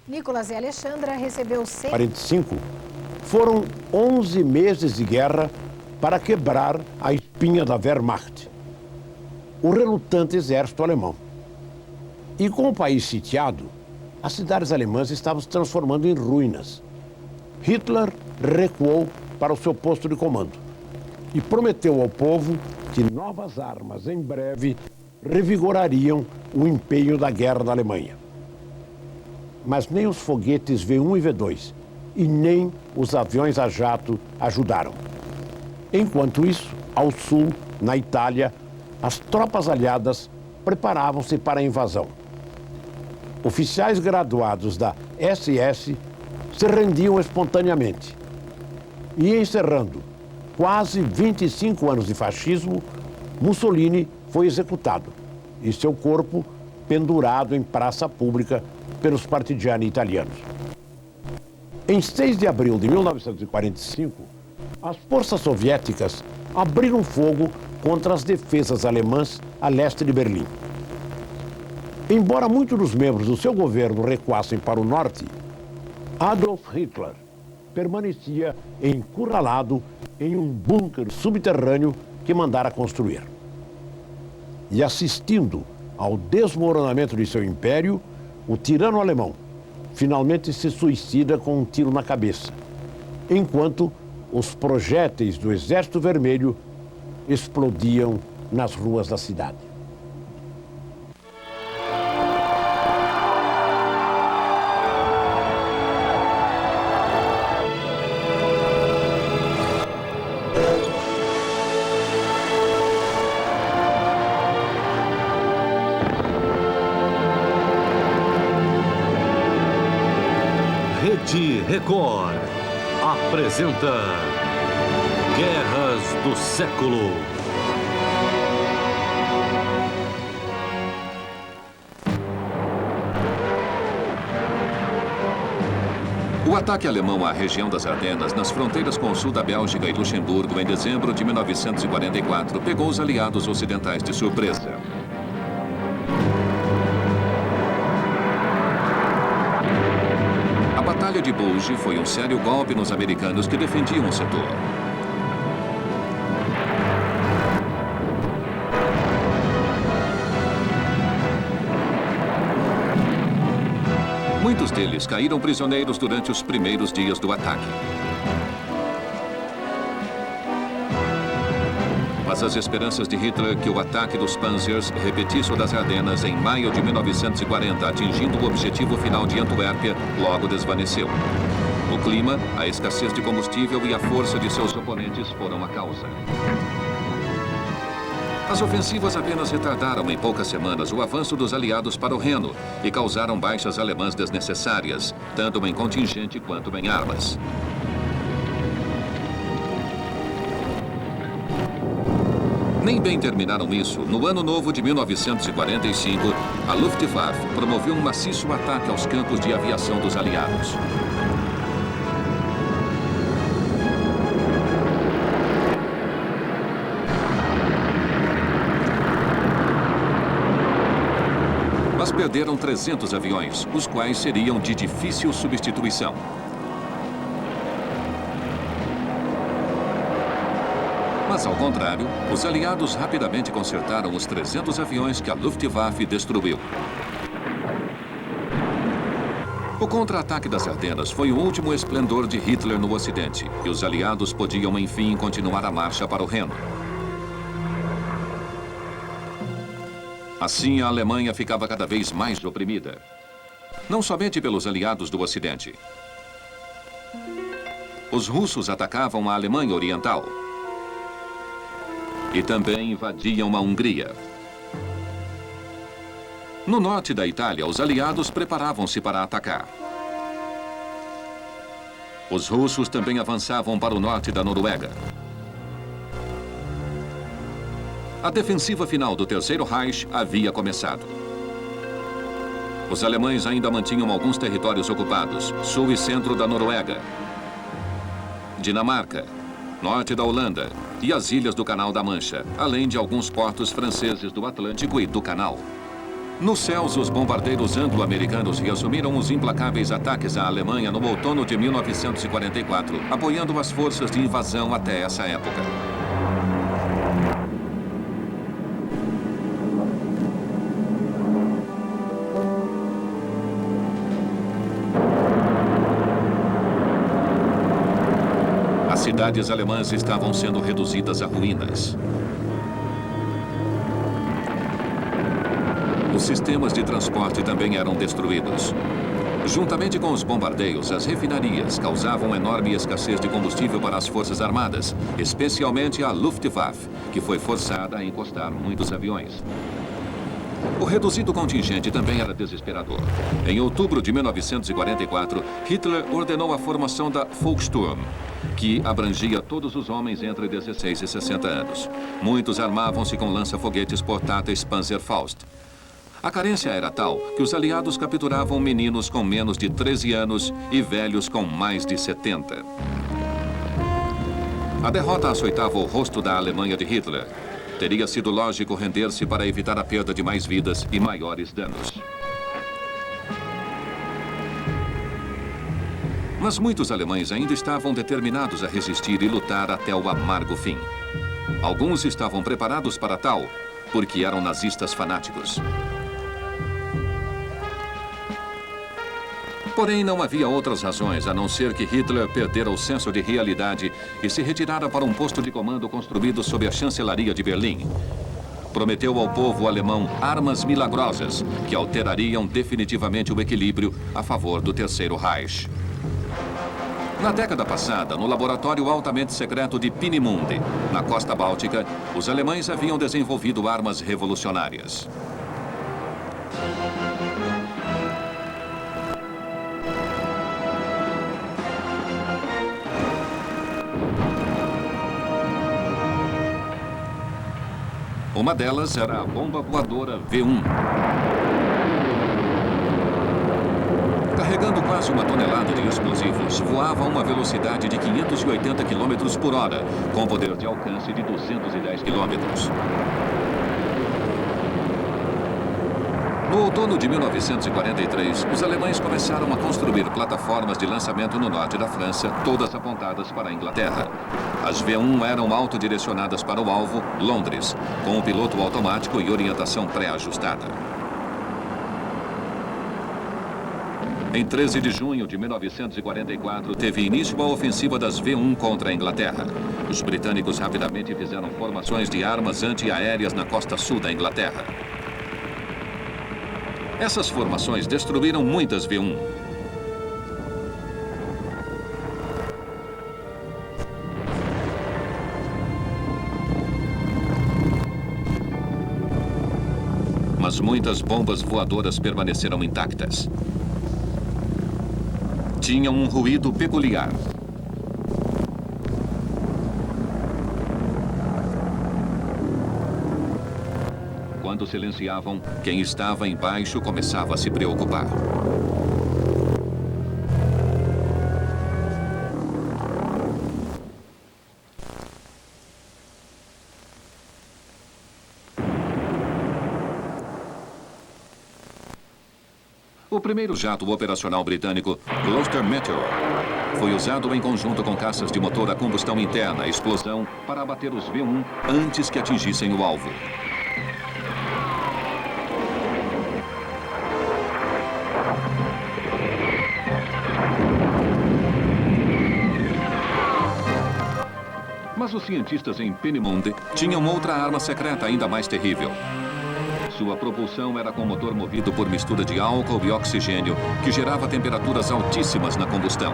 Nicolas e Alexandra recebeu 45 foram 11 meses de guerra para quebrar a espinha da Wehrmacht, o relutante exército alemão. E com o país sitiado, as cidades alemãs estavam se transformando em ruínas. Hitler recuou para o seu posto de comando e prometeu ao povo que novas armas em breve revigorariam o empenho da guerra da Alemanha. Mas nem os foguetes V1 e V2 e nem os aviões a jato ajudaram. Enquanto isso, ao sul, na Itália, as tropas aliadas preparavam-se para a invasão. Oficiais graduados da SS se rendiam espontaneamente. E encerrando quase 25 anos de fascismo, Mussolini foi executado e seu corpo pendurado em praça pública pelos partigiani italianos. Em 6 de abril de 1945, as forças soviéticas abriram fogo contra as defesas alemãs a leste de Berlim. Embora muitos dos membros do seu governo recuassem para o norte, Adolf Hitler permanecia encurralado em um bunker subterrâneo que mandara construir. E assistindo ao desmoronamento de seu império, o tirano alemão finalmente se suicida com um tiro na cabeça, enquanto os projéteis do Exército Vermelho explodiam nas ruas da cidade. Rede Record apresenta Guerras do Século. O ataque alemão à região das Ardenas, nas fronteiras com o sul da Bélgica e Luxemburgo, em dezembro de 1944, pegou os aliados ocidentais de surpresa. A Batalha de Bulge foi um sério golpe nos americanos que defendiam o setor. Muitos deles caíram prisioneiros durante os primeiros dias do ataque. Mas as esperanças de Hitler que o ataque dos Panzers repetisse o das Ardenas em maio de 1940, atingindo o objetivo final de Antuérpia, logo desvaneceu. O clima, a escassez de combustível e a força de seus oponentes foram a causa. As ofensivas apenas retardaram em poucas semanas o avanço dos aliados para o Reno e causaram baixas alemãs desnecessárias, tanto em contingente quanto em armas. Nem bem terminaram isso. No ano novo de 1945, a Luftwaffe promoveu um maciço ataque aos campos de aviação dos aliados. Mas perderam 300 aviões, os quais seriam de difícil substituição. Mas, ao contrário, os aliados rapidamente consertaram os 300 aviões que a Luftwaffe destruiu. O contra-ataque das Ardenas foi o último esplendor de Hitler no Ocidente, e os aliados podiam, enfim, continuar a marcha para o Reno. Assim, a Alemanha ficava cada vez mais oprimida. Não somente pelos aliados do Ocidente. Os russos atacavam a Alemanha Oriental. E também invadiam a Hungria. No norte da Itália, os aliados preparavam-se para atacar. Os russos também avançavam para o norte da Noruega. A defensiva final do Terceiro Reich havia começado. Os alemães ainda mantinham alguns territórios ocupados, sul e centro da Noruega, Dinamarca, norte da Holanda e as ilhas do Canal da Mancha, além de alguns portos franceses do Atlântico e do Canal. Nos céus, os bombardeiros anglo-americanos reassumiram os implacáveis ataques à Alemanha no outono de 1944, apoiando as forças de invasão até essa época. As cidades alemãs estavam sendo reduzidas a ruínas. Os sistemas de transporte também eram destruídos. Juntamente com os bombardeios, as refinarias causavam enorme escassez de combustível para as forças armadas, especialmente a Luftwaffe, que foi forçada a encostar muitos aviões. O reduzido contingente também era desesperador. Em outubro de 1944, Hitler ordenou a formação da Volkssturm, que abrangia todos os homens entre 16 e 60 anos. Muitos armavam-se com lança-foguetes portáteis Panzerfaust. A carência era tal que os aliados capturavam meninos com menos de 13 anos e velhos com mais de 70. A derrota açoitava o rosto da Alemanha de Hitler. Teria sido lógico render-se para evitar a perda de mais vidas e maiores danos. Mas muitos alemães ainda estavam determinados a resistir e lutar até o amargo fim. Alguns estavam preparados para tal, porque eram nazistas fanáticos. Porém, não havia outras razões a não ser que Hitler perdera o senso de realidade e se retirara para um posto de comando construído sob a chancelaria de Berlim. Prometeu ao povo alemão armas milagrosas que alterariam definitivamente o equilíbrio a favor do Terceiro Reich. Na década passada, no laboratório altamente secreto de Peenemünde, na costa báltica, os alemães haviam desenvolvido armas revolucionárias. Uma delas era a bomba voadora V1. Carregando quase uma tonelada de explosivos, voava a uma velocidade de 580 km por hora, com poder de alcance de 210 km. No outono de 1943, os alemães começaram a construir plataformas de lançamento no norte da França, todas apontadas para a Inglaterra. As V1 eram autodirecionadas para o alvo, Londres, com o piloto automático e orientação pré-ajustada. Em 13 de junho de 1944, teve início a ofensiva das V1 contra a Inglaterra. Os britânicos rapidamente fizeram formações de armas antiaéreas na costa sul da Inglaterra. Essas formações destruíram muitas V1. Mas muitas bombas voadoras permaneceram intactas. Tinham um ruído peculiar. Quando silenciavam, quem estava embaixo começava a se preocupar. O primeiro jato operacional britânico, Gloucester Meteor, foi usado em conjunto com caças de motor a combustão interna, explosão, para abater os V1 antes que atingissem o alvo. Mas os cientistas em Peenemünde tinham outra arma secreta ainda mais terrível. Sua propulsão era com motor movido por mistura de álcool e oxigênio, que gerava temperaturas altíssimas na combustão.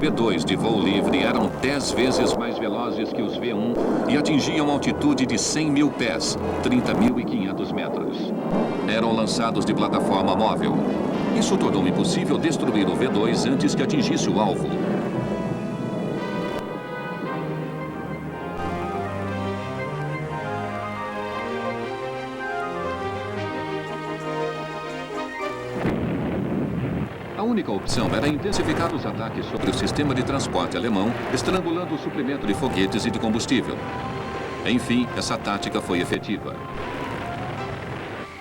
V2 de voo livre eram 10 vezes mais velozes que os V1 e atingiam altitude de 100 mil pés, 30.500 metros. Eram lançados de plataforma móvel. Isso tornou impossível destruir o V2 antes que atingisse o alvo. única opção era intensificar os ataques sobre o sistema de transporte alemão, estrangulando o suprimento de foguetes e de combustível. Enfim, essa tática foi efetiva.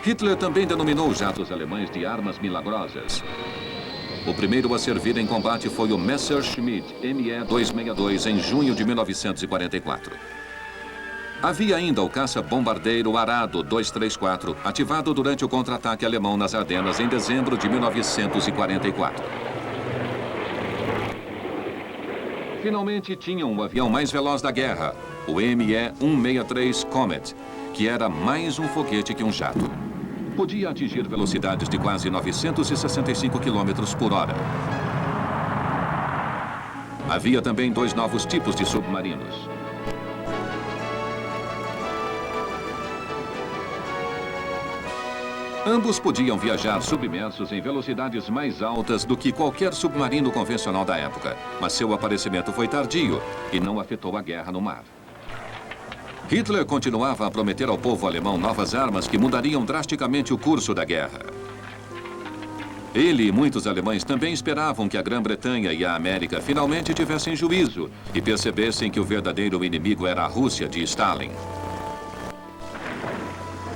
Hitler também denominou os jatos alemães de armas milagrosas. O primeiro a servir em combate foi o Messerschmitt Me-262 em junho de 1944. Havia ainda o caça-bombardeiro Arado 234, ativado durante o contra-ataque alemão nas Ardenas em dezembro de 1944. Finalmente tinham o avião mais veloz da guerra, o Me-163 Comet, que era mais um foguete que um jato. Podia atingir velocidades de quase 965 km por hora. Havia também dois novos tipos de submarinos. Ambos podiam viajar submersos em velocidades mais altas do que qualquer submarino convencional da época, mas seu aparecimento foi tardio e não afetou a guerra no mar. Hitler continuava a prometer ao povo alemão novas armas que mudariam drasticamente o curso da guerra. Ele e muitos alemães também esperavam que a Grã-Bretanha e a América finalmente tivessem juízo e percebessem que o verdadeiro inimigo era a Rússia de Stalin.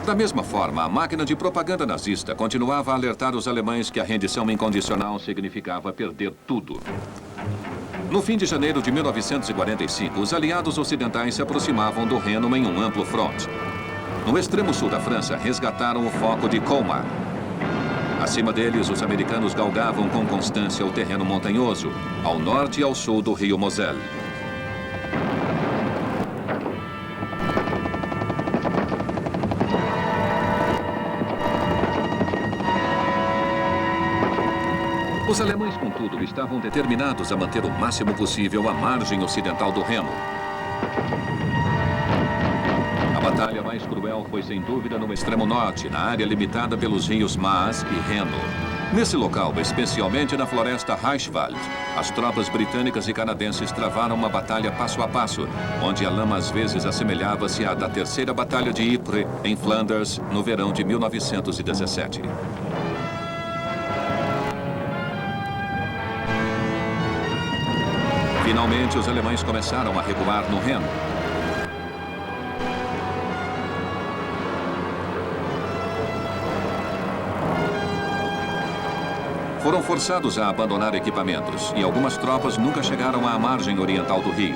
Da mesma forma, a máquina de propaganda nazista continuava a alertar os alemães que a rendição incondicional significava perder tudo. No fim de janeiro de 1945, os aliados ocidentais se aproximavam do Reno em um amplo fronte. No extremo sul da França, resgataram o foco de Colmar. Acima deles, os americanos galgavam com constância o terreno montanhoso, ao norte e ao sul do rio Moselle. Os alemães, contudo, estavam determinados a manter o máximo possível a margem ocidental do Reno. A batalha mais cruel foi, sem dúvida, no extremo norte, na área limitada pelos rios Maas e Reno. Nesse local, especialmente na floresta Reichswald, as tropas britânicas e canadenses travaram uma batalha passo a passo, onde a lama às vezes assemelhava-se à da Terceira Batalha de Ypres, em Flanders, no verão de 1917. Finalmente, os alemães começaram a recuar no Reno. Foram forçados a abandonar equipamentos e algumas tropas nunca chegaram à margem oriental do rio.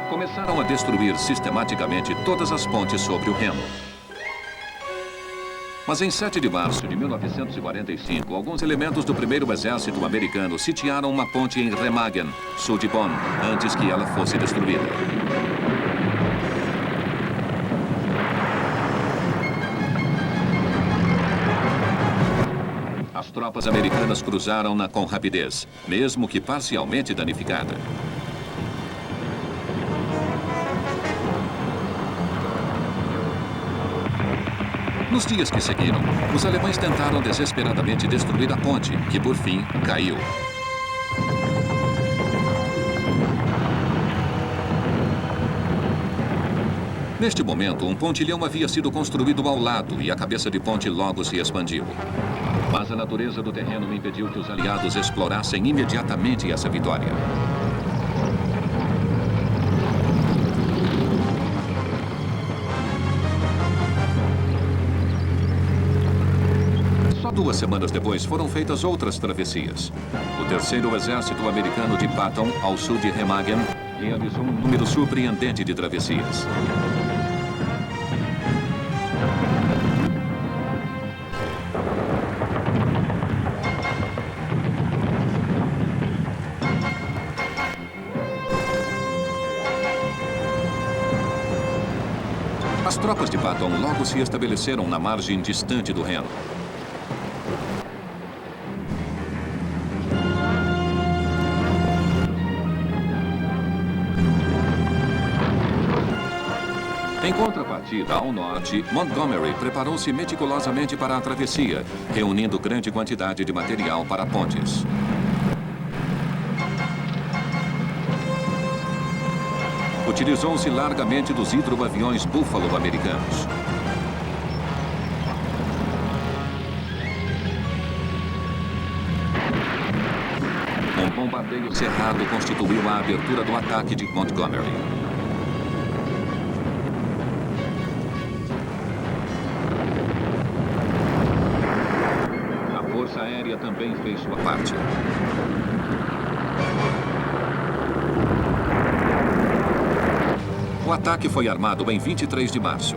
Começaram a destruir sistematicamente todas as pontes sobre o Reno. Mas em 7 de março de 1945, alguns elementos do primeiro exército americano sitiaram uma ponte em Remagen, sul de Bonn, antes que ela fosse destruída. As tropas americanas cruzaram-na com rapidez, mesmo que parcialmente danificada. Nos dias que seguiram, os alemães tentaram desesperadamente destruir a ponte, que por fim caiu. Neste momento, um pontilhão havia sido construído ao lado e a cabeça de ponte logo se expandiu. Mas a natureza do terreno impediu que os aliados explorassem imediatamente essa vitória. Só 2 semanas depois foram feitas outras travessias. O terceiro exército americano de Patton, ao sul de Remagen, realizou um número surpreendente de travessias. As tropas de Patton logo se estabeleceram na margem distante do Reno. Em contrapartida, ao norte, Montgomery preparou-se meticulosamente para a travessia, reunindo grande quantidade de material para pontes. Utilizou-se largamente dos hidroaviões Buffalo americanos. bombardeio cerrado constituiu a abertura do ataque de Montgomery. A Força Aérea também fez sua parte. O ataque foi armado em 23 de março.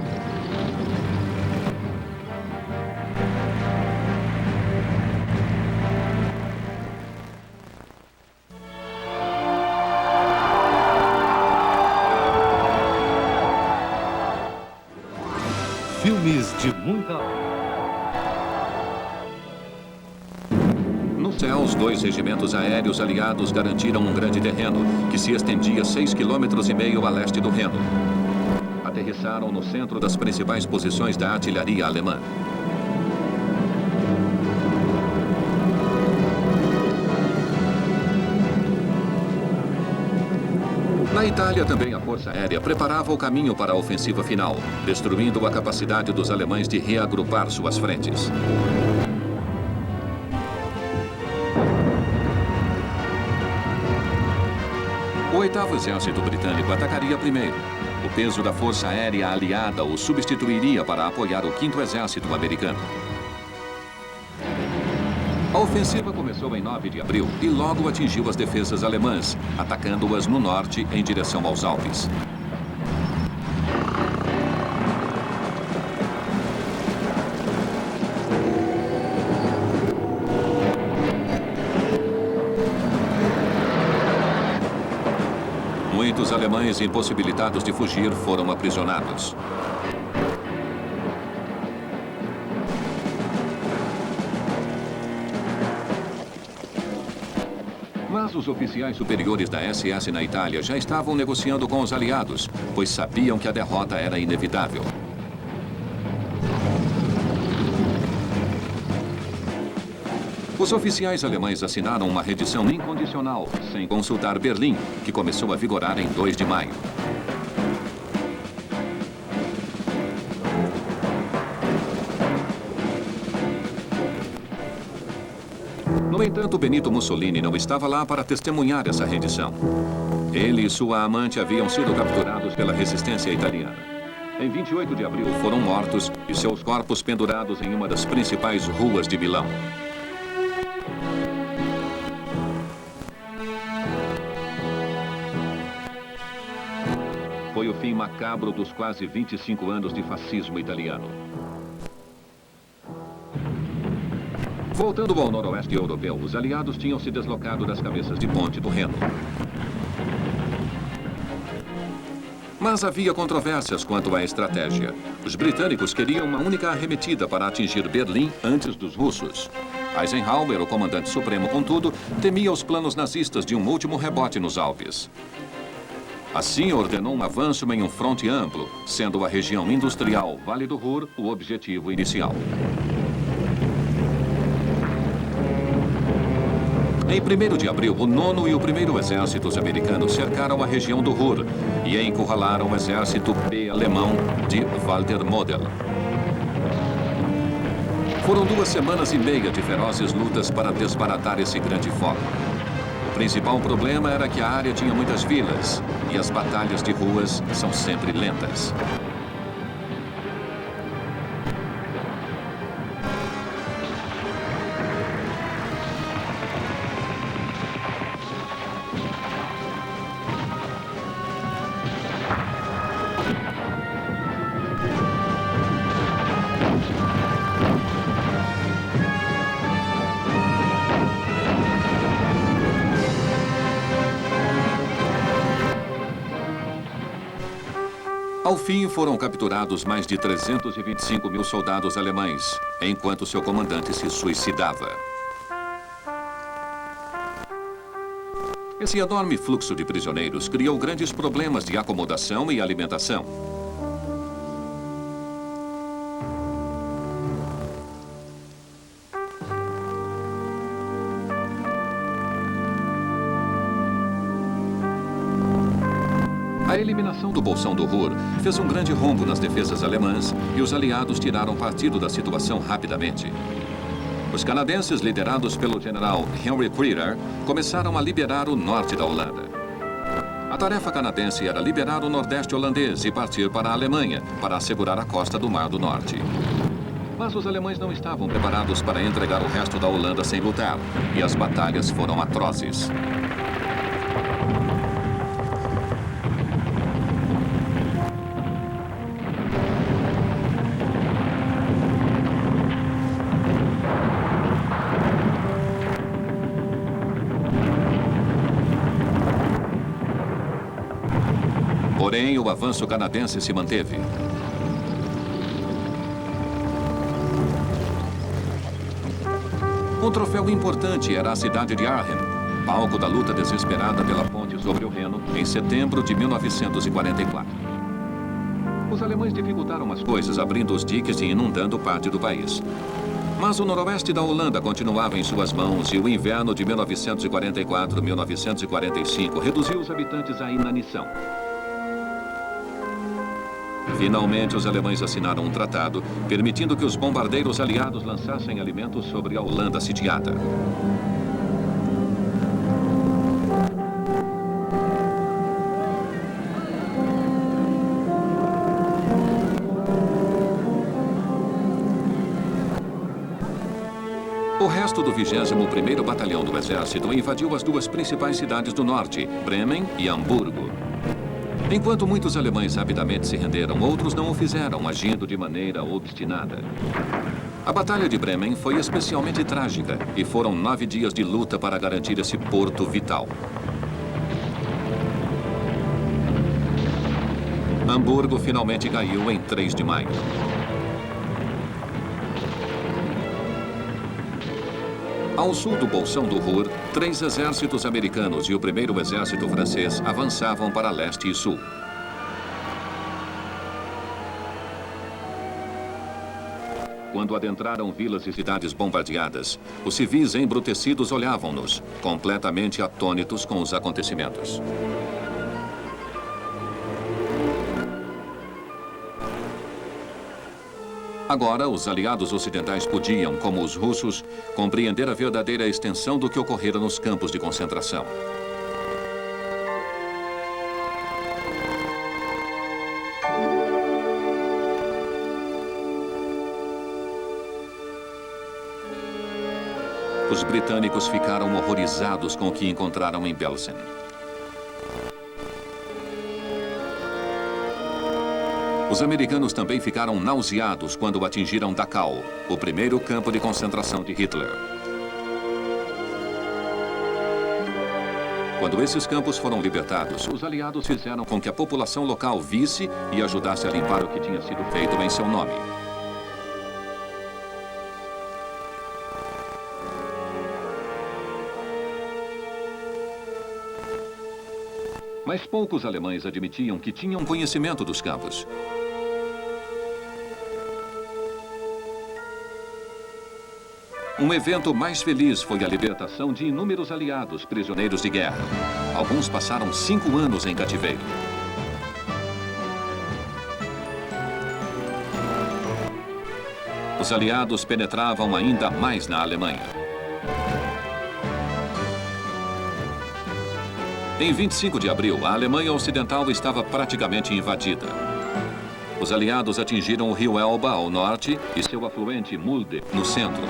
Filmes de muita... No céu, os 2 regimentos aéreos aliados garantiram um grande terreno, que se estendia 6,5 km a leste do Reno. Aterrissaram no centro das principais posições da artilharia alemã. Na Itália, também a Força Aérea preparava o caminho para a ofensiva final, destruindo a capacidade dos alemães de reagrupar suas frentes. O 8º Exército Britânico atacaria primeiro. O peso da Força Aérea aliada o substituiria para apoiar o 5º Exército Americano. A ofensiva começou em 9 de abril e logo atingiu as defesas alemãs, atacando-as no norte em direção aos Alpes. Muitos alemães impossibilitados de fugir foram aprisionados. Mas os oficiais superiores da SS na Itália já estavam negociando com os aliados, pois sabiam que a derrota era inevitável. Os oficiais alemães assinaram uma rendição incondicional, sem consultar Berlim, que começou a vigorar em 2 de maio. No entanto, Benito Mussolini não estava lá para testemunhar essa rendição. Ele e sua amante haviam sido capturados pela resistência italiana. Em 28 de abril foram mortos e seus corpos pendurados em uma das principais ruas de Milão. Foi o fim macabro dos quase 25 anos de fascismo italiano. Voltando ao noroeste europeu, os aliados tinham se deslocado das cabeças de ponte do Reno. Mas havia controvérsias quanto à estratégia. Os britânicos queriam uma única arremetida para atingir Berlim antes dos russos. Eisenhower, o comandante supremo, contudo, temia os planos nazistas de um último rebote nos Alpes. Assim, ordenou um avanço em um fronte amplo, sendo a região industrial Vale do Ruhr o objetivo inicial. Em 1º de abril, o 9º e o 1º Exércitos americanos cercaram a região do Ruhr e encurralaram o exército B alemão de Walter Model. Foram 2 semanas e meia de ferozes lutas para desbaratar esse grande foco. O principal problema era que a área tinha muitas vilas e as batalhas de ruas são sempre lentas. Ao fim, foram capturados mais de 325 mil soldados alemães, enquanto seu comandante se suicidava. Esse enorme fluxo de prisioneiros criou grandes problemas de acomodação e alimentação. A eliminação do Bolsão do Ruhr fez um grande rombo nas defesas alemãs e os aliados tiraram partido da situação rapidamente. Os canadenses, liderados pelo general Henry Creeder, começaram a liberar o norte da Holanda. A tarefa canadense era liberar o nordeste holandês e partir para a Alemanha, para assegurar a costa do Mar do Norte. Mas os alemães não estavam preparados para entregar o resto da Holanda sem lutar, e as batalhas foram atrozes. Porém, o avanço canadense se manteve. Um troféu importante era a cidade de Arnhem, palco da luta desesperada pela ponte sobre o Reno, em setembro de 1944. Os alemães dificultaram as coisas, abrindo os diques e inundando parte do país. Mas o noroeste da Holanda continuava em suas mãos e o inverno de 1944-1945 reduziu os habitantes à inanição. Finalmente, os alemães assinaram um tratado, permitindo que os bombardeiros aliados lançassem alimentos sobre a Holanda sitiada. O resto do 21º Batalhão do Exército invadiu as duas principais cidades do norte, Bremen e Hamburgo. Enquanto muitos alemães rapidamente se renderam, outros não o fizeram, agindo de maneira obstinada. A Batalha de Bremen foi especialmente trágica e foram 9 dias de luta para garantir esse porto vital. Hamburgo finalmente caiu em 3 de maio. Ao sul do Bolsão do Ruhr, 3 exércitos americanos e o 1º exército francês avançavam para leste e sul. Quando adentraram vilas e cidades bombardeadas, os civis embrutecidos olhavam-nos, completamente atônitos com os acontecimentos. Agora, os aliados ocidentais podiam, como os russos, compreender a verdadeira extensão do que ocorrera nos campos de concentração. Os britânicos ficaram horrorizados com o que encontraram em Belsen. Os americanos também ficaram nauseados quando atingiram Dachau, o primeiro campo de concentração de Hitler. Quando esses campos foram libertados, os aliados fizeram com que a população local visse e ajudasse a limpar o que tinha sido feito em seu nome. Mas poucos alemães admitiam que tinham conhecimento dos campos. Um evento mais feliz foi a libertação de inúmeros aliados prisioneiros de guerra. Alguns passaram 5 anos em cativeiro. Os aliados penetravam ainda mais na Alemanha. Em 25 de abril, a Alemanha Ocidental estava praticamente invadida. Os aliados atingiram o rio Elba ao norte e seu afluente Mulde no centro.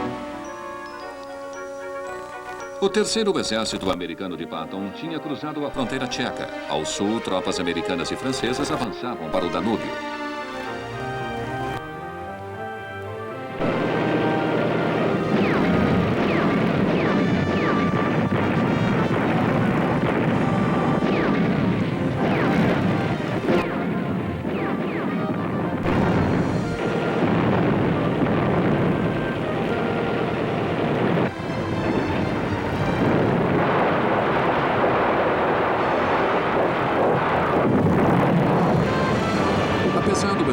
O 3º Exército Americano de Patton tinha cruzado a fronteira tcheca. Ao sul, tropas americanas e francesas avançavam para o Danúbio.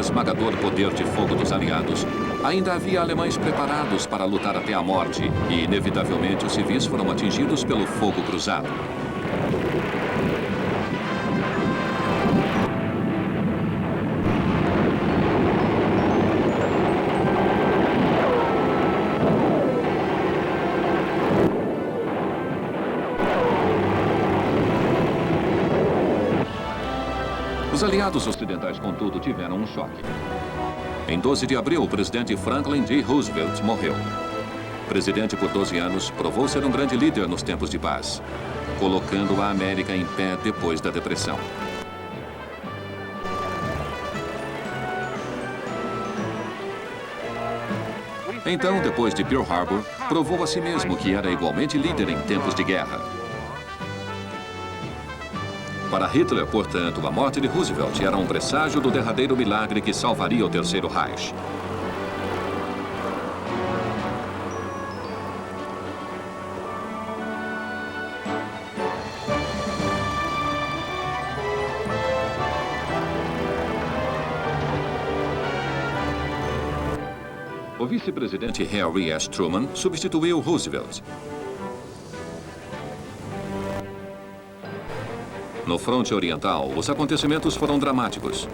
Esmagador poder de fogo dos aliados, ainda havia alemães preparados para lutar até a morte e, inevitavelmente, os civis foram atingidos pelo fogo cruzado. aliados ocidentais, contudo, tiveram um choque. Em 12 de abril, o presidente Franklin D. Roosevelt morreu. Presidente por 12 anos, provou ser um grande líder nos tempos de paz, colocando a América em pé depois da Depressão. Então, depois de Pearl Harbor, provou a si mesmo que era igualmente líder em tempos de guerra. Para Hitler, portanto, a morte de Roosevelt era um presságio do derradeiro milagre que salvaria o Terceiro Reich. O vice-presidente Harry S. Truman substituiu Roosevelt. No fronte oriental, os acontecimentos foram dramáticos.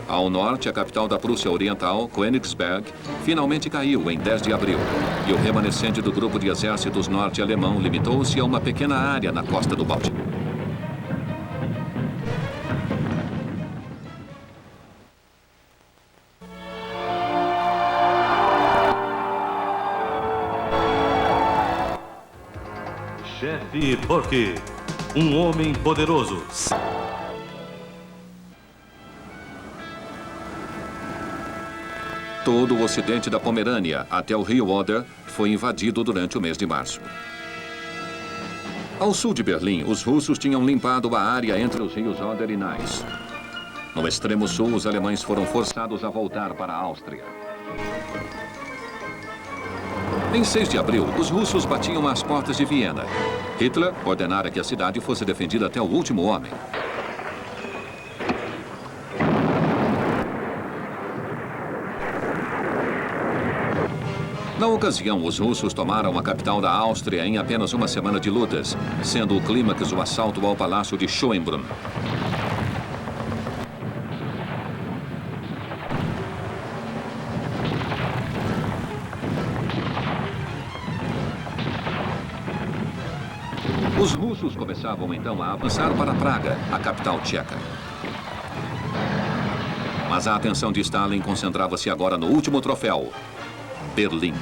Ao norte, a capital da Prússia Oriental, Königsberg, finalmente caiu em 10 de abril, e o remanescente do grupo de exércitos norte-alemão limitou-se a uma pequena área na costa do Báltico. Chefe Burke, um homem poderoso. Todo o ocidente da Pomerânia, até o rio Oder, foi invadido durante o mês de março. Ao sul de Berlim, os russos tinham limpado a área entre os rios Oder e Neisse. No extremo sul, os alemães foram forçados a voltar para a Áustria. Em 6 de abril, os russos batiam às portas de Viena. Hitler ordenara que a cidade fosse defendida até o último homem. Na ocasião, os russos tomaram a capital da Áustria em apenas uma semana de lutas, sendo o clímax o assalto ao Palácio de Schönbrunn. Os russos começavam então a avançar para Praga, a capital tcheca. Mas a atenção de Stalin concentrava-se agora no último troféu, Berlim.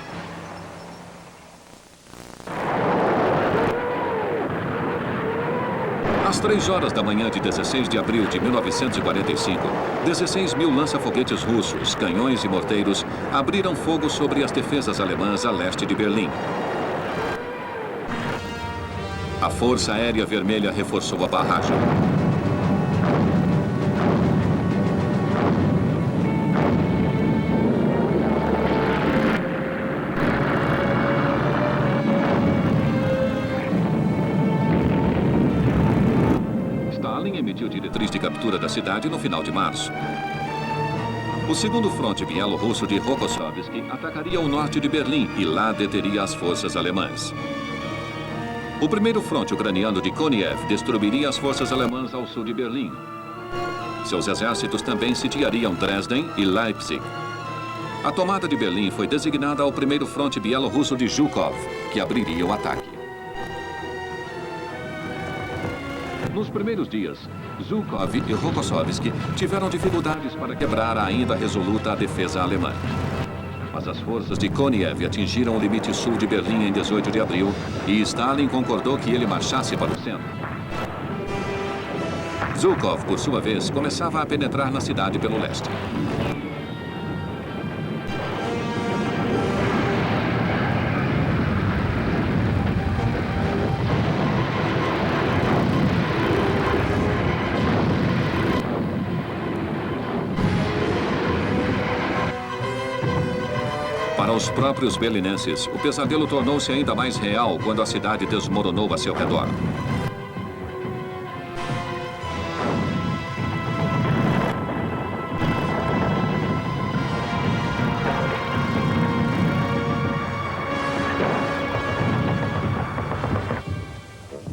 Às 3 horas da manhã de 16 de abril de 1945, 16 mil lança-foguetes russos, canhões e morteiros abriram fogo sobre as defesas alemãs a leste de Berlim. A Força Aérea Vermelha reforçou a barragem. Stalin emitiu diretriz de captura da cidade no final de março. O segundo fronte bielorrusso de Rokossovski atacaria o norte de Berlim e lá deteria as forças alemãs. O primeiro fronte ucraniano de Koniev destruiria as forças alemãs ao sul de Berlim. Seus exércitos também sitiariam Dresden e Leipzig. A tomada de Berlim foi designada ao primeiro fronte bielorrusso de Zhukov, que abriria o ataque. Nos primeiros dias, Zhukov e Rokossovski tiveram dificuldades para quebrar a ainda resoluta defesa alemã. Mas as forças de Koniev atingiram o limite sul de Berlim em 18 de abril e Stalin concordou que ele marchasse para o centro. Zhukov, por sua vez, começava a penetrar na cidade pelo leste. Para os próprios berlinenses, o pesadelo tornou-se ainda mais real quando a cidade desmoronou a seu redor.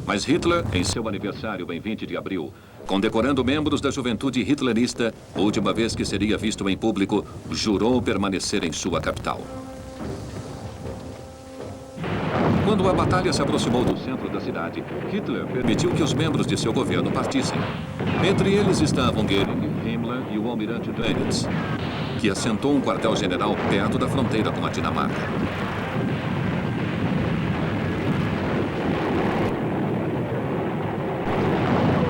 Mas Hitler, em seu aniversário em 20 de abril, condecorando membros da juventude hitlerista, última vez que seria visto em público, jurou permanecer em sua capital. Quando a batalha se aproximou do centro da cidade, Hitler permitiu que os membros de seu governo partissem. Entre eles estavam Göring, Himmler e o almirante Dönitz, que assentou um quartel-general perto da fronteira com a Dinamarca.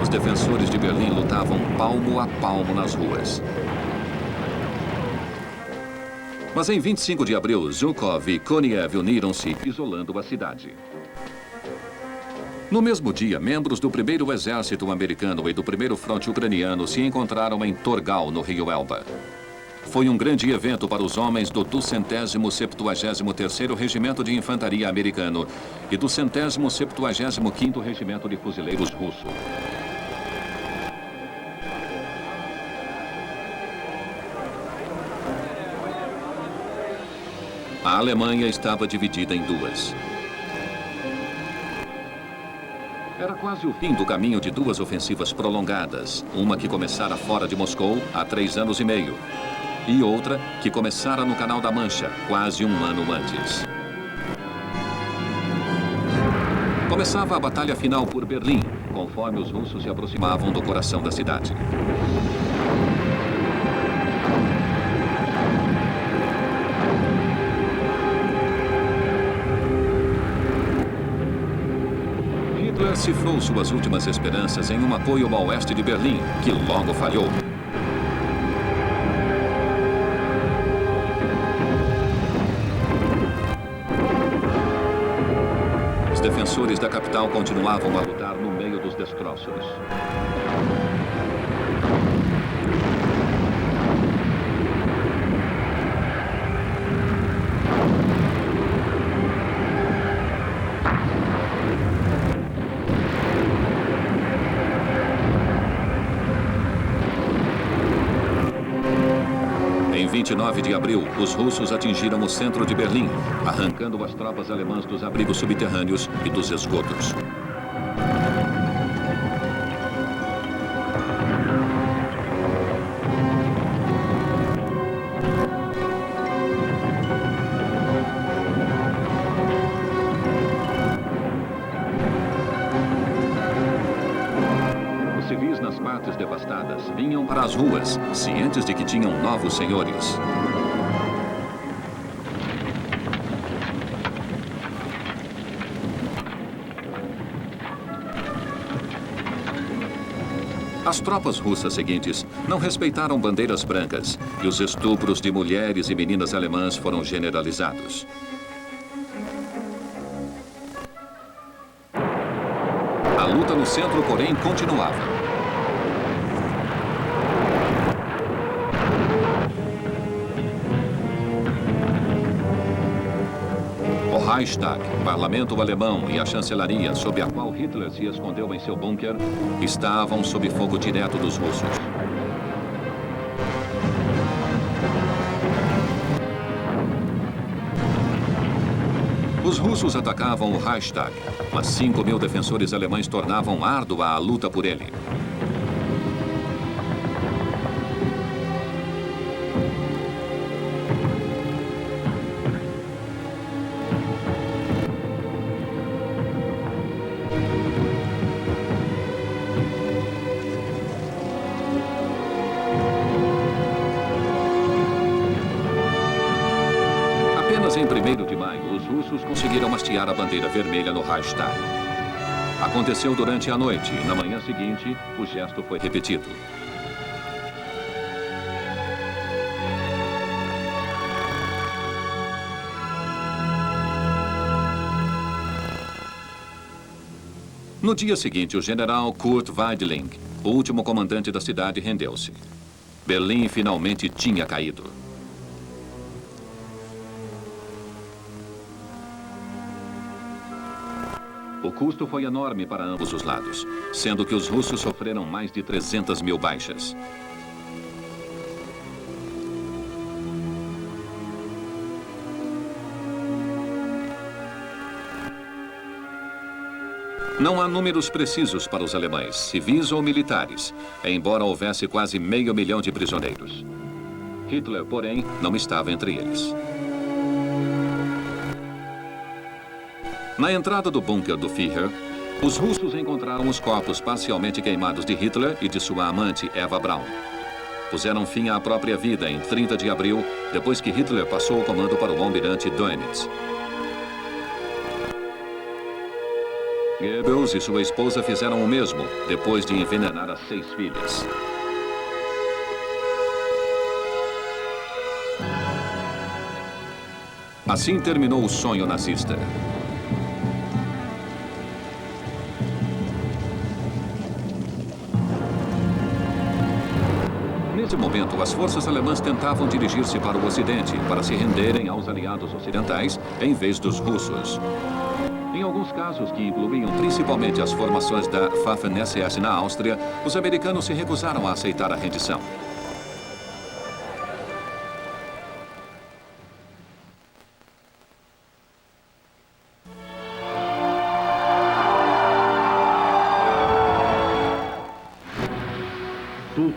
Os defensores de Berlim lutavam palmo a palmo nas ruas. Mas em 25 de abril, Zhukov e Koniev uniram-se, isolando a cidade. No mesmo dia, membros do 1º Exército Americano e do 1º Fronte Ucraniano se encontraram em Torgau, no rio Elba. Foi um grande evento para os homens do 273º Regimento de Infantaria Americano e do 175º Regimento de Fuzileiros Russo. A Alemanha estava dividida em duas. Era quase o fim do caminho de duas ofensivas prolongadas, uma que começara fora de Moscou há 3 anos e meio, e outra que começara no Canal da Mancha, quase 1 ano antes. Começava a batalha final por Berlim, conforme os russos se aproximavam do coração da cidade. Hitler cifrou suas últimas esperanças em um apoio ao oeste de Berlim, que logo falhou. Os defensores da capital continuavam a lutar no meio dos destroços. Em 29 de abril, os russos atingiram o centro de Berlim, arrancando as tropas alemãs dos abrigos subterrâneos e dos esgotos. Os civis nas partes devastadas vinham para as ruas, cientes de que tinham novos senhores. As tropas russas seguintes não respeitaram bandeiras brancas e os estupros de mulheres e meninas alemãs foram generalizados. A luta no centro, porém, continuava. O Reichstag, parlamento alemão e a chancelaria, sob a qual Hitler se escondeu em seu bunker, estavam sob fogo direto dos russos. Os russos atacavam o Reichstag, mas 5.000 defensores alemães tornavam árdua a luta por ele. Apenas em 1º de maio, os russos conseguiram hastear a bandeira vermelha no Reichstag. Aconteceu durante a noite e, na manhã seguinte, o gesto foi repetido. No dia seguinte, o general Kurt Weidling, o último comandante da cidade, rendeu-se. Berlim finalmente tinha caído. O custo foi enorme para ambos os lados, sendo que os russos sofreram mais de 300.000 baixas. Não há números precisos para os alemães, civis ou militares, embora houvesse quase 500 mil de prisioneiros. Hitler, porém, não estava entre eles. Na entrada do bunker do Führer, os russos encontraram os corpos parcialmente queimados de Hitler e de sua amante Eva Braun. puseram fim à própria vida em 30 de abril, depois que Hitler passou o comando para o almirante Dönitz. Goebbels e sua esposa fizeram o mesmo, depois de envenenar as 6 filhas. Assim terminou o sonho nazista. Nesse momento, as forças alemãs tentavam dirigir-se para o Ocidente para se renderem aos aliados ocidentais em vez dos russos. Em alguns casos, que incluíam principalmente as formações da Waffen-SS na Áustria, os americanos se recusaram a aceitar a rendição.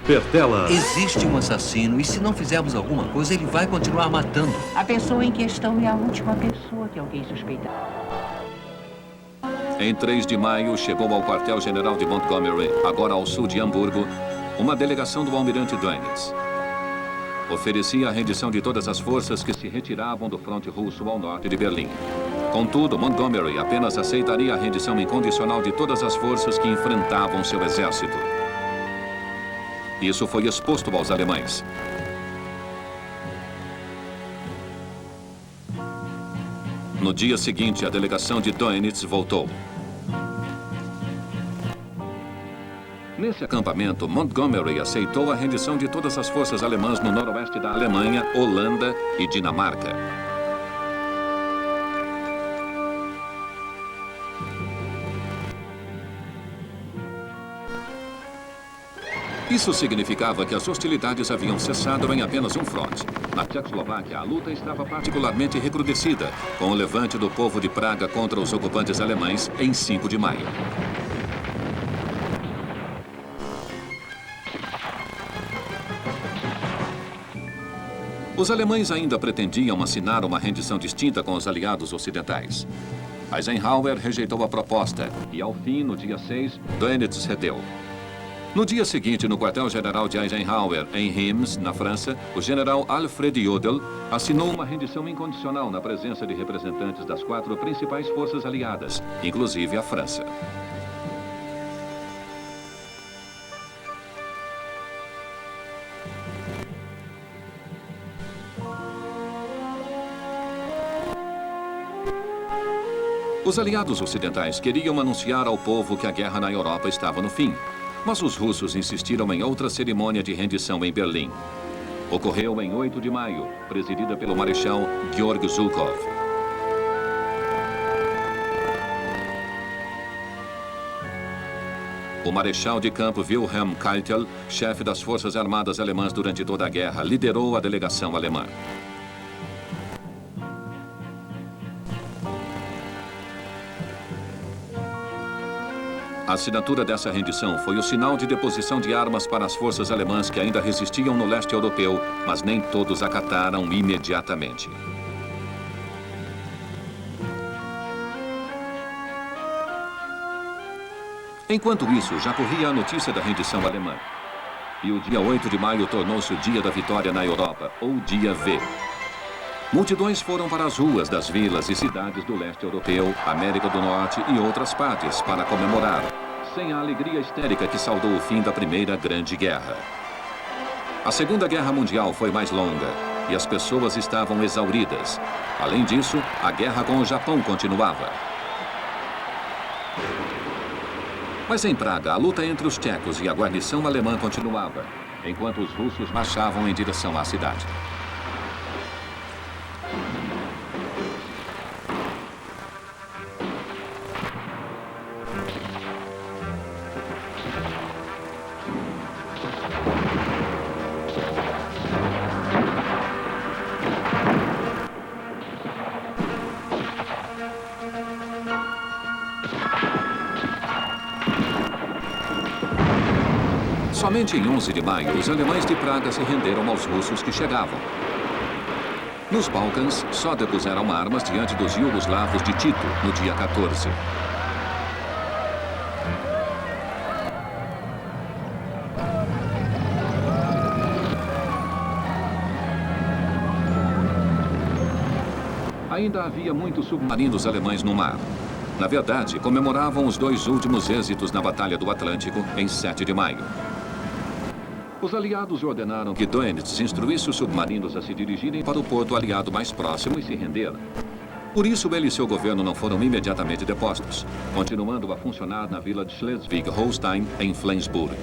Supertela. Existe um assassino e se não fizermos alguma coisa, ele vai continuar matando. A pessoa em questão é a última pessoa que alguém suspeita. Em 3 de maio, chegou ao quartel-general de Montgomery, agora ao sul de Hamburgo, uma delegação do almirante Dönitz. Oferecia a rendição de todas as forças que se retiravam do fronte russo ao norte de Berlim. Contudo, Montgomery apenas aceitaria a rendição incondicional de todas as forças que enfrentavam seu exército. Isso foi exposto aos alemães. No dia seguinte, a delegação de Dönitz voltou. Nesse acampamento, Montgomery aceitou a rendição de todas as forças alemãs no noroeste da Alemanha, Holanda e Dinamarca. Isso significava que as hostilidades haviam cessado em apenas um fronte. Na Tchecoslováquia, a luta estava particularmente recrudescida, com o levante do povo de Praga contra os ocupantes alemães em 5 de maio. Os alemães ainda pretendiam assinar uma rendição distinta com os aliados ocidentais. Eisenhower rejeitou a proposta e, ao fim, no dia 6, Dönitz cedeu. No dia seguinte, no quartel-general de Eisenhower, em Reims, na França, o general Alfred Jodl assinou uma rendição incondicional na presença de representantes das 4 principais forças aliadas, inclusive a França. Os aliados ocidentais queriam anunciar ao povo que a guerra na Europa estava no fim. Mas os russos insistiram em outra cerimônia de rendição em Berlim. Ocorreu em 8 de maio, presidida pelo marechal Georg Zhukov. O marechal de campo Wilhelm Keitel, chefe das forças armadas alemãs durante toda a guerra, liderou a delegação alemã. A assinatura dessa rendição foi o sinal de deposição de armas para as forças alemãs que ainda resistiam no leste europeu, mas nem todos acataram imediatamente. Enquanto isso, já corria a notícia da rendição alemã. E o dia 8 de maio tornou-se o dia da vitória na Europa, ou dia V. Multidões foram para as ruas das vilas e cidades do leste europeu, América do Norte e outras partes para comemorar, sem a alegria histérica que saudou o fim da Primeira Grande Guerra. A Segunda Guerra Mundial foi mais longa e as pessoas estavam exauridas. Além disso, a guerra com o Japão continuava. Mas em Praga, a luta entre os tchecos e a guarnição alemã continuava, enquanto os russos marchavam em direção à cidade. Somente em 11 de maio, os alemães de Praga se renderam aos russos que chegavam. Nos Balcãs, só depuseram armas diante dos iugoslavos de Tito, no dia 14. Ainda havia muitos submarinos alemães no mar. Na verdade, comemoravam os 2 últimos êxitos na Batalha do Atlântico em 7 de maio. Os aliados ordenaram que Dönitz instruísse os submarinos a se dirigirem para o porto aliado mais próximo e se render. Por isso, ele e seu governo não foram imediatamente depostos, continuando a funcionar na vila de Schleswig-Holstein, em Flensburg.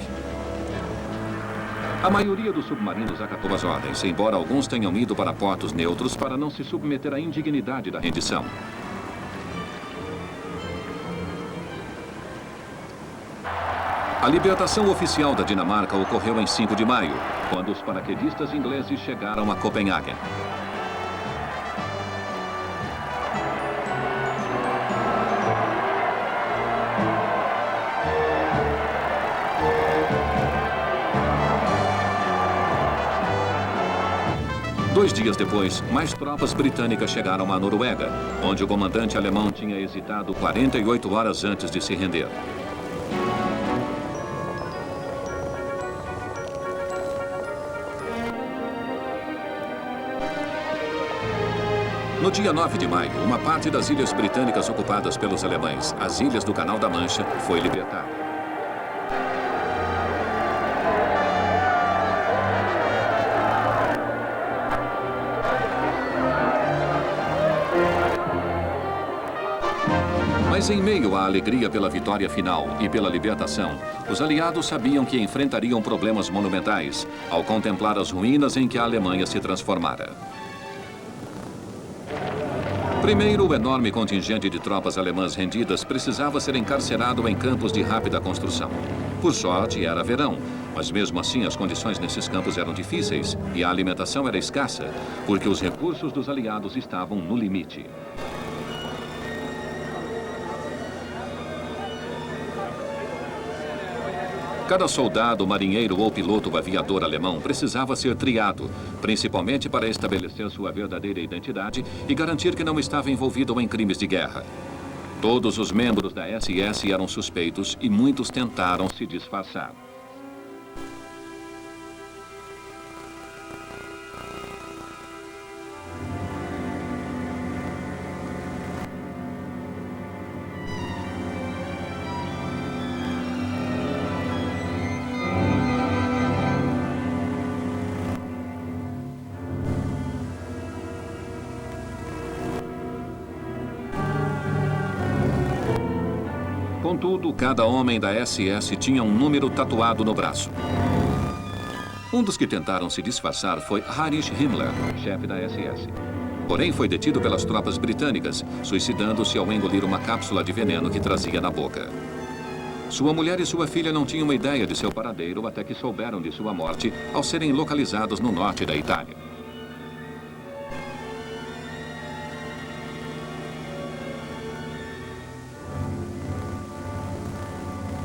A maioria dos submarinos acatou as ordens, embora alguns tenham ido para portos neutros para não se submeter à indignidade da rendição. A libertação oficial da Dinamarca ocorreu em 5 de maio, quando os paraquedistas ingleses chegaram a Copenhague. Dois dias depois, mais tropas britânicas chegaram à Noruega, onde o comandante alemão tinha hesitado 48 horas antes de se render. No dia 9 de maio, uma parte das ilhas britânicas ocupadas pelos alemães, as ilhas do Canal da Mancha, foi libertada. Mas em meio à alegria pela vitória final e pela libertação, os aliados sabiam que enfrentariam problemas monumentais ao contemplar as ruínas em que a Alemanha se transformara. Primeiro, o enorme contingente de tropas alemãs rendidas precisava ser encarcerado em campos de rápida construção. Por sorte, era verão, mas mesmo assim as condições nesses campos eram difíceis e a alimentação era escassa, porque os recursos dos aliados estavam no limite. Cada soldado, marinheiro ou piloto aviador alemão precisava ser triado, principalmente para estabelecer sua verdadeira identidade e garantir que não estava envolvido em crimes de guerra. Todos os membros da SS eram suspeitos e muitos tentaram se disfarçar. Contudo, cada homem da SS tinha um número tatuado no braço. Um dos que tentaram se disfarçar foi Heinrich Himmler, chefe da SS. Porém, foi detido pelas tropas britânicas, suicidando-se ao engolir uma cápsula de veneno que trazia na boca. Sua mulher e sua filha não tinham uma ideia de seu paradeiro até que souberam de sua morte ao serem localizados no norte da Itália.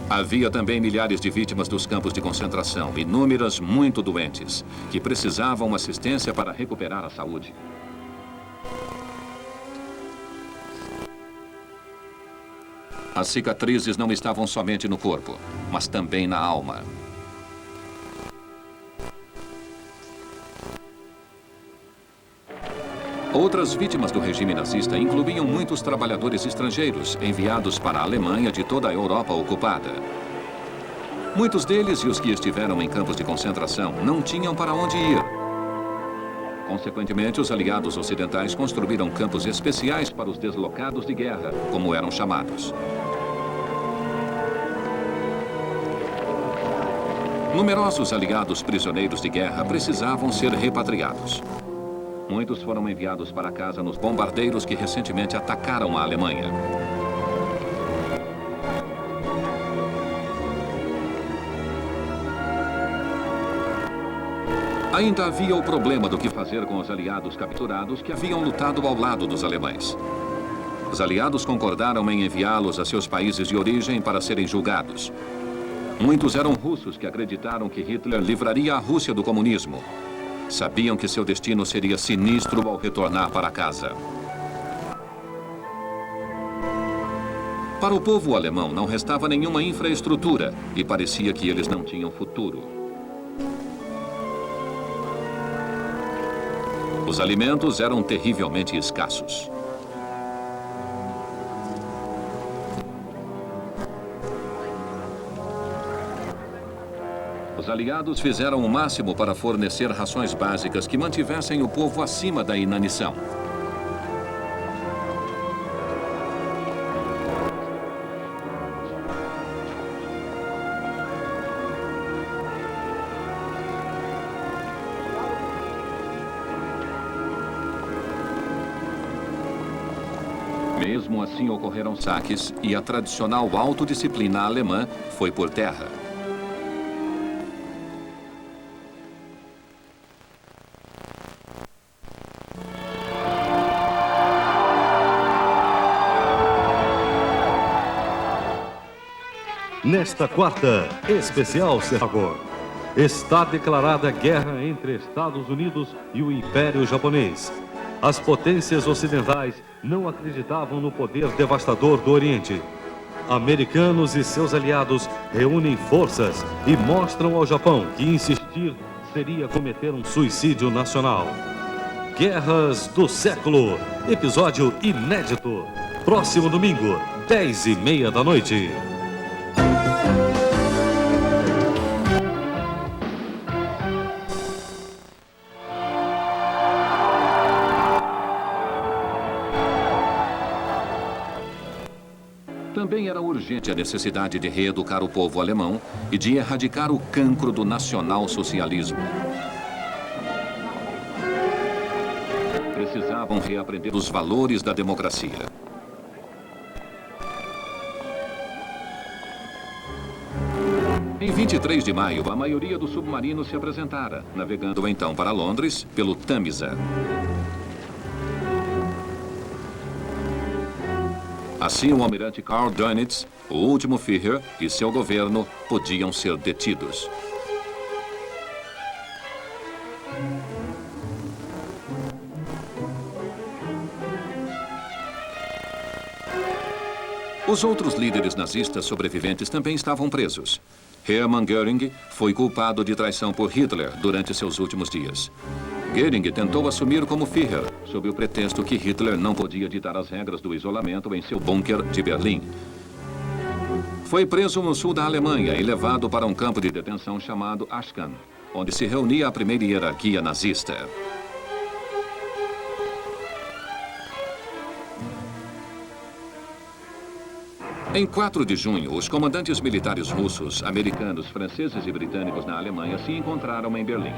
Havia também milhares de vítimas dos campos de concentração, inúmeras muito doentes, que precisavam assistência para recuperar a saúde. As cicatrizes não estavam somente no corpo, mas também na alma. Outras vítimas do regime nazista incluíam muitos trabalhadores estrangeiros enviados para a Alemanha de toda a Europa ocupada. Muitos deles e os que estiveram em campos de concentração não tinham para onde ir. Consequentemente, os aliados ocidentais construíram campos especiais para os deslocados de guerra, como eram chamados. Numerosos aliados prisioneiros de guerra precisavam ser repatriados. Muitos foram enviados para casa nos bombardeiros que recentemente atacaram a Alemanha. Ainda havia o problema do que fazer com os aliados capturados que haviam lutado ao lado dos alemães. Os aliados concordaram em enviá-los a seus países de origem para serem julgados. Muitos eram russos que acreditaram que Hitler livraria a Rússia do comunismo. Sabiam que seu destino seria sinistro ao retornar para casa. Para o povo alemão não restava nenhuma infraestrutura e parecia que eles não tinham futuro. Os alimentos eram terrivelmente escassos. Os aliados fizeram o máximo para fornecer rações básicas que mantivessem o povo acima da inanição. Mesmo assim, ocorreram saques e a tradicional autodisciplina alemã foi por terra. Nesta quarta, especial Serragor, está declarada guerra entre Estados Unidos e o Império Japonês. As potências ocidentais não acreditavam no poder devastador do Oriente. Americanos e seus aliados reúnem forças e mostram ao Japão que insistir seria cometer um suicídio nacional. Guerras do Século, episódio inédito. Próximo domingo, 10h30 da noite. Também era urgente a necessidade de reeducar o povo alemão e de erradicar o cancro do nacional-socialismo. Precisavam reaprender os valores da democracia. Em 23 de maio, a maioria dos submarinos se apresentara, navegando então para Londres pelo Tâmisa. Assim, o almirante Karl Dönitz, o último Führer e seu governo podiam ser detidos. Os outros líderes nazistas sobreviventes também estavam presos. Hermann Göring foi culpado de traição por Hitler durante seus últimos dias. Göring tentou assumir como Führer, sob o pretexto que Hitler não podia ditar as regras do isolamento em seu bunker de Berlim. Foi preso no sul da Alemanha e levado para um campo de detenção chamado Aschken, onde se reunia a primeira hierarquia nazista. Em 4 de junho, os comandantes militares russos, americanos, franceses e britânicos na Alemanha se encontraram em Berlim.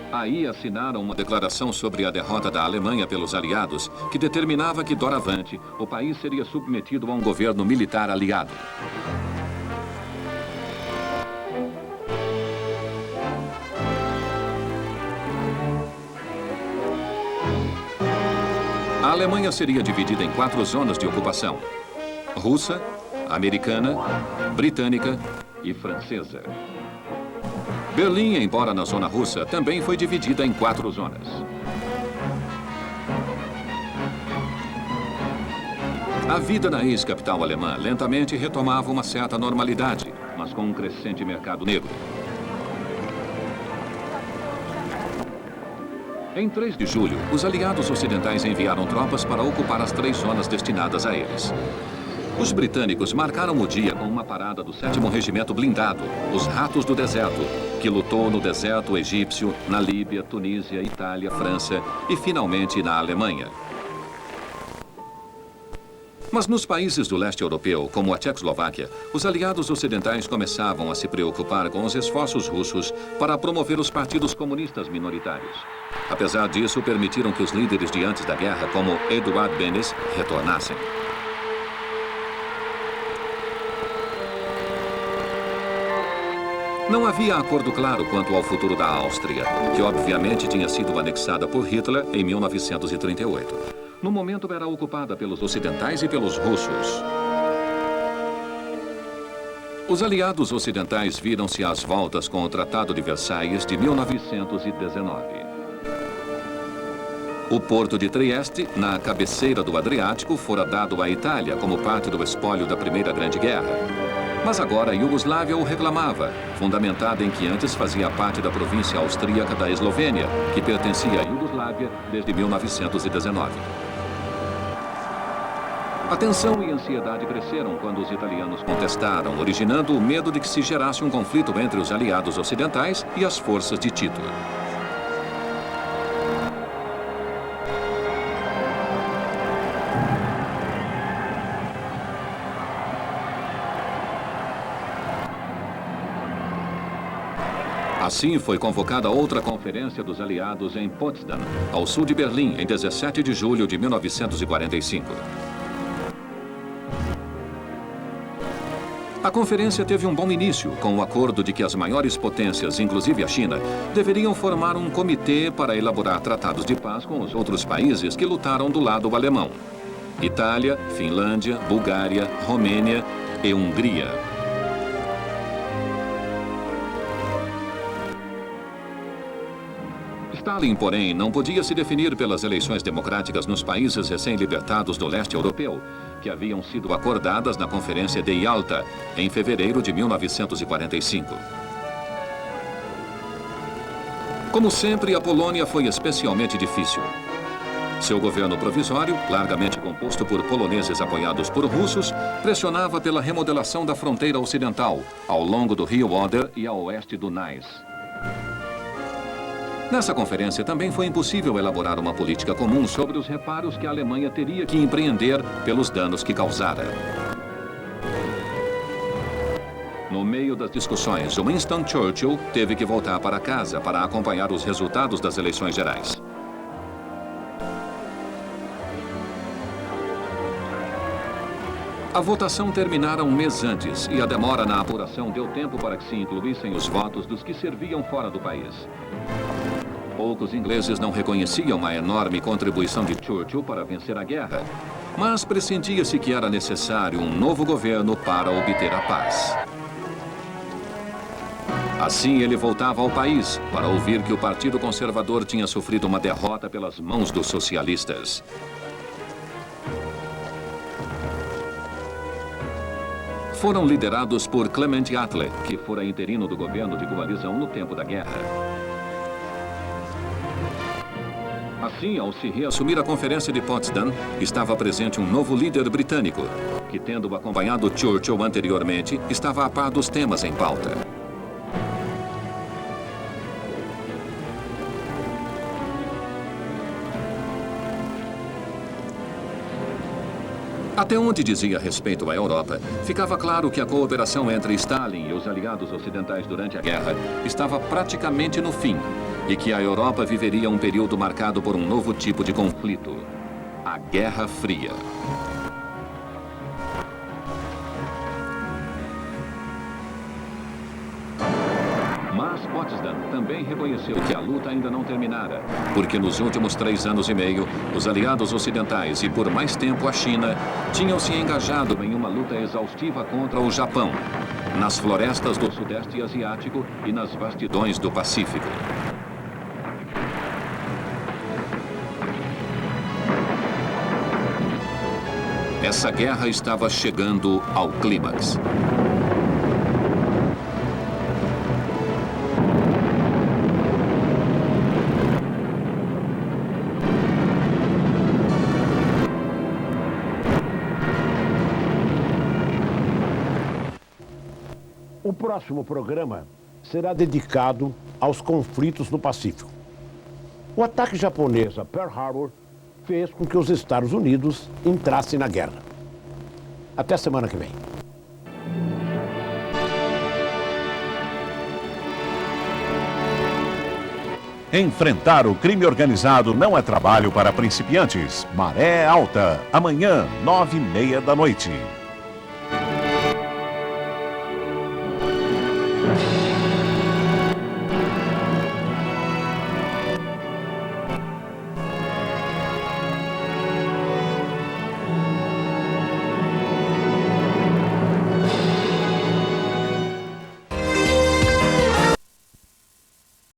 Aí assinaram uma declaração sobre a derrota da Alemanha pelos aliados, que determinava que, doravante, o país seria submetido a um governo militar aliado. A Alemanha seria dividida em 4 zonas de ocupação: russa, americana, britânica e francesa. Berlim, embora na zona russa, também foi dividida em 4 zonas. A vida na ex-capital alemã lentamente retomava uma certa normalidade, mas com um crescente mercado negro. Em 3 de julho, os aliados ocidentais enviaram tropas para ocupar as 3 zonas destinadas a eles. Os britânicos marcaram o dia com uma parada do 7º Regimento Blindado, os Ratos do Deserto, que lutou no deserto egípcio, na Líbia, Tunísia, Itália, França e, finalmente, na Alemanha. Mas nos países do leste europeu, como a Tchecoslováquia, os aliados ocidentais começavam a se preocupar com os esforços russos para promover os partidos comunistas minoritários. Apesar disso, permitiram que os líderes de antes da guerra, como Eduard Benes, retornassem. Não havia acordo claro quanto ao futuro da Áustria, que obviamente tinha sido anexada por Hitler em 1938. No momento era ocupada pelos ocidentais e pelos russos. Os aliados ocidentais viram-se às voltas com o Tratado de Versailles de 1919. O porto de Trieste, na cabeceira do Adriático, fora dado à Itália como parte do espólio da Primeira Grande Guerra. Mas agora a Iugoslávia o reclamava, fundamentada em que antes fazia parte da província austríaca da Eslovênia, que pertencia à Iugoslávia desde 1919. A tensão e a ansiedade cresceram quando os italianos contestaram, originando o medo de que se gerasse um conflito entre os aliados ocidentais e as forças de Tito. Assim, foi convocada outra conferência dos aliados em Potsdam, ao sul de Berlim, em 17 de julho de 1945. A conferência teve um bom início, com o acordo de que as maiores potências, inclusive a China, deveriam formar um comitê para elaborar tratados de paz com os outros países que lutaram do lado alemão: Itália, Finlândia, Bulgária, Romênia e Hungria. Stalin, porém, não podia se definir pelas eleições democráticas nos países recém-libertados do leste europeu, que haviam sido acordadas na Conferência de Yalta, em fevereiro de 1945. Como sempre, a Polônia foi especialmente difícil. Seu governo provisório, largamente composto por poloneses apoiados por russos, pressionava pela remodelação da fronteira ocidental, ao longo do rio Oder e a oeste do Neisse. Nessa conferência também foi impossível elaborar uma política comum sobre os reparos que a Alemanha teria que empreender pelos danos que causara. No meio das discussões, Winston Churchill teve que voltar para casa para acompanhar os resultados das eleições gerais. A votação terminara um mês antes e a demora na apuração deu tempo para que se incluíssem os votos dos que serviam fora do país. Poucos ingleses não reconheciam a enorme contribuição de Churchill para vencer a guerra, mas pressentia-se que era necessário um novo governo para obter a paz. Assim, ele voltava ao país para ouvir que o Partido Conservador tinha sofrido uma derrota pelas mãos dos socialistas. Foram liderados por Clement Attlee, que fora interino do governo de coalizão no tempo da guerra. Assim, ao se reassumir a Conferência de Potsdam, estava presente um novo líder britânico, que, tendo acompanhado Churchill anteriormente, estava a par dos temas em pauta. Até onde dizia respeito à Europa, ficava claro que a cooperação entre Stalin e os aliados ocidentais durante a guerra estava praticamente no fim e que a Europa viveria um período marcado por um novo tipo de conflito: a Guerra Fria. Mas Potsdam também reconheceu que a luta ainda não terminara, porque nos últimos 3 anos e meio, os aliados ocidentais e por mais tempo a China tinham se engajado em uma luta exaustiva contra o Japão, nas florestas do Sudeste Asiático e nas vastidões do Pacífico. Essa guerra estava chegando ao clímax. O próximo programa será dedicado aos conflitos no Pacífico. O ataque japonês a Pearl Harbor fez com que os Estados Unidos entrassem na guerra. Até semana que vem. Enfrentar o crime organizado não é trabalho para principiantes. Maré Alta, amanhã, 9h30 da noite.